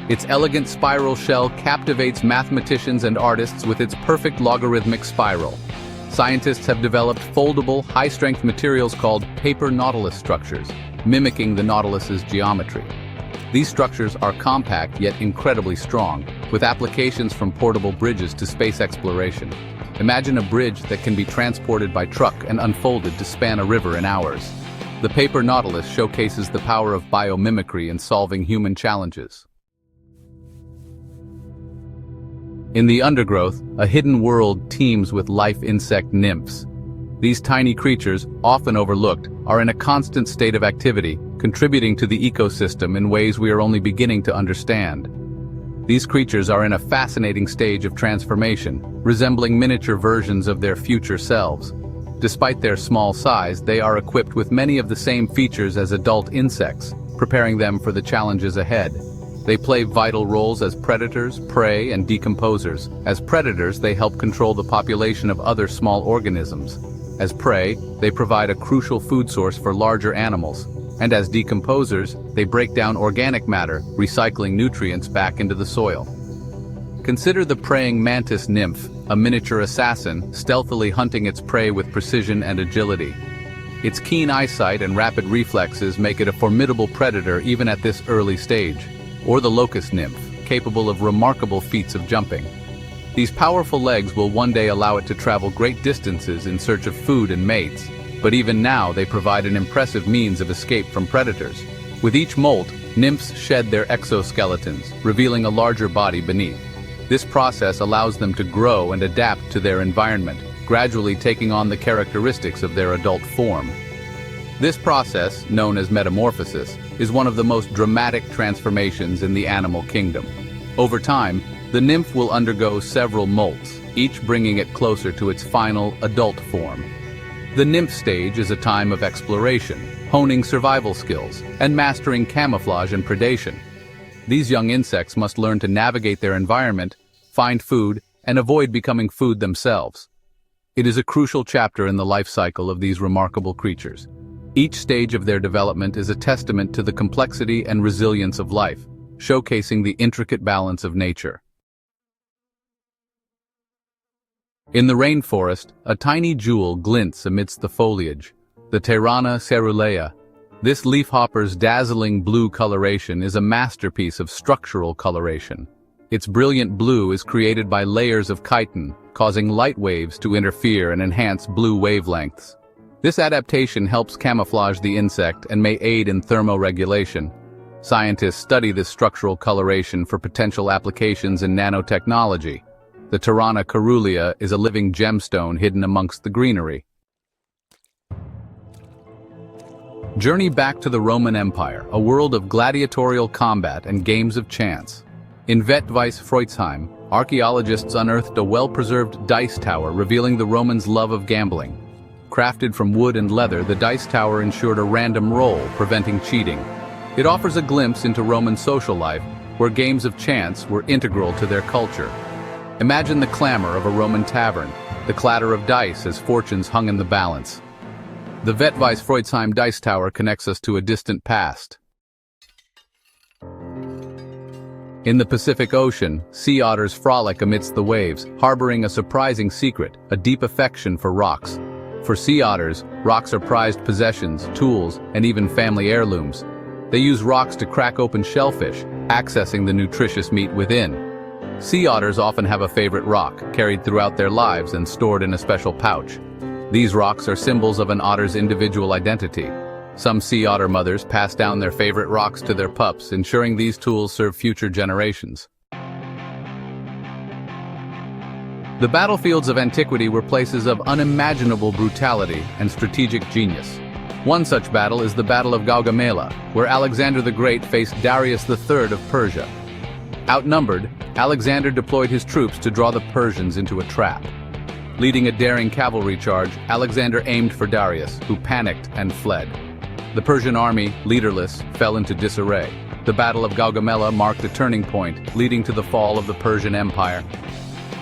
Its elegant spiral shell captivates mathematicians and artists with its perfect logarithmic spiral. Scientists have developed foldable, high-strength materials called paper Nautilus structures, mimicking the Nautilus's geometry. These structures are compact yet incredibly strong, with applications from portable bridges to space exploration. Imagine a bridge that can be transported by truck and unfolded to span a river in hours. The paper Nautilus showcases the power of biomimicry in solving human challenges. In the undergrowth, a hidden world teems with life insect nymphs. These tiny creatures, often overlooked, are in a constant state of activity, contributing to the ecosystem in ways we are only beginning to understand. These creatures are in a fascinating stage of transformation, resembling miniature versions of their future selves. Despite their small size, they are equipped with many of the same features as adult insects, preparing them for the challenges ahead. They play vital roles as predators, prey, and decomposers. As predators, they help control the population of other small organisms. As prey, they provide a crucial food source for larger animals. And as decomposers, they break down organic matter, recycling nutrients back into the soil. Consider the praying mantis nymph, a miniature assassin, stealthily hunting its prey with precision and agility. Its keen eyesight and rapid reflexes make it a formidable predator even at this early stage. Or the locust nymph, capable of remarkable feats of jumping. These powerful legs will one day allow it to travel great distances in search of food and mates, but even now they provide an impressive means of escape from predators. With each molt, nymphs shed their exoskeletons, revealing a larger body beneath. This process allows them to grow and adapt to their environment, gradually taking on the characteristics of their adult form. This process, known as metamorphosis, is one of the most dramatic transformations in the animal kingdom. Over time, the nymph will undergo several molts, each bringing it closer to its final adult form. The nymph stage is a time of exploration, honing survival skills, and mastering camouflage and predation. These young insects must learn to navigate their environment, find food, and avoid becoming food themselves. It is a crucial chapter in the life cycle of these remarkable creatures. Each stage of their development is a testament to the complexity and resilience of life, showcasing the intricate balance of nature. In the rainforest, a tiny jewel glints amidst the foliage, the Terrana cerulea. This leafhopper's dazzling blue coloration is a masterpiece of structural coloration. Its brilliant blue is created by layers of chitin, causing light waves to interfere and enhance blue wavelengths. This adaptation helps camouflage the insect and may aid in thermoregulation. Scientists study this structural coloration for potential applications in nanotechnology. The Terrana cerulea is a living gemstone hidden amongst the greenery. Journey back to the Roman Empire, a world of gladiatorial combat and games of chance. In Wettweiss-Freudsheim, archaeologists unearthed a well-preserved dice tower revealing the Romans' love of gambling. Crafted from wood and leather, the dice tower ensured a random roll, preventing cheating. It offers a glimpse into Roman social life, where games of chance were integral to their culture. Imagine the clamor of a Roman tavern, the clatter of dice as fortunes hung in the balance. The Wettweiss-Freudsheim dice tower connects us to a distant past. In the Pacific Ocean, sea otters frolic amidst the waves, harboring a surprising secret, a deep affection for rocks. For sea otters, rocks are prized possessions, tools, and even family heirlooms. They use rocks to crack open shellfish, accessing the nutritious meat within. Sea otters often have a favorite rock, carried throughout their lives and stored in a special pouch. These rocks are symbols of an otter's individual identity. Some sea otter mothers pass down their favorite rocks to their pups, ensuring these tools serve future generations. The battlefields of antiquity were places of unimaginable brutality and strategic genius. One such battle is the Battle of Gaugamela, where Alexander the Great faced Darius III of Persia. Outnumbered, Alexander deployed his troops to draw the Persians into a trap. Leading a daring cavalry charge, Alexander aimed for Darius, who panicked and fled. The Persian army, leaderless, fell into disarray. The Battle of Gaugamela marked a turning point, leading to the fall of the Persian Empire.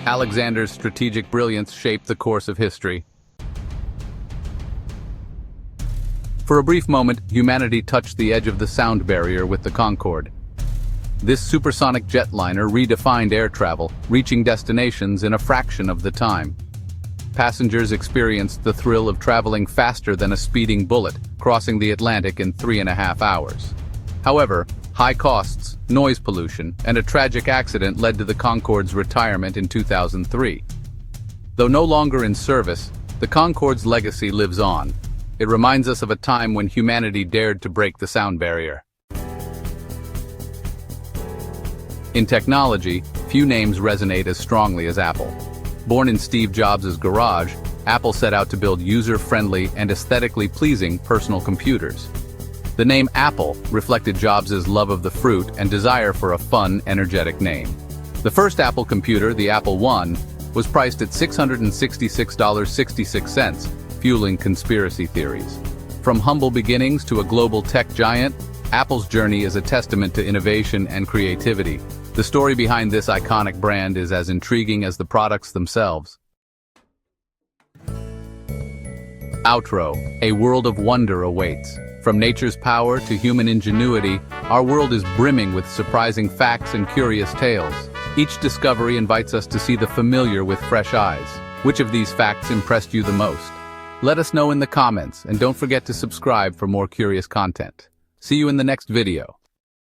Alexander's strategic brilliance shaped the course of history. For a brief moment, humanity touched the edge of the sound barrier with the Concorde. This supersonic jetliner redefined air travel, reaching destinations in a fraction of the time. Passengers experienced the thrill of traveling faster than a speeding bullet, crossing the Atlantic in 3.5 hours. However, high costs, noise pollution, and a tragic accident led to the Concorde's retirement in 2003. Though no longer in service, the Concorde's legacy lives on. It reminds us of a time when humanity dared to break the sound barrier. In technology, few names resonate as strongly as Apple. Born in Steve Jobs' garage, Apple set out to build user-friendly and aesthetically pleasing personal computers. The name Apple reflected Jobs' love of the fruit and desire for a fun, energetic name. The first Apple computer, the Apple I, was priced at $666.66, fueling conspiracy theories. From humble beginnings to a global tech giant, Apple's journey is a testament to innovation and creativity. The story behind this iconic brand is as intriguing as the products themselves. Outro, a world of wonder awaits. From nature's power to human ingenuity, our world is brimming with surprising facts and curious tales. Each discovery invites us to see the familiar with fresh eyes. Which of these facts impressed you the most? Let us know in the comments, and don't forget to subscribe for more curious content. See you in the next video.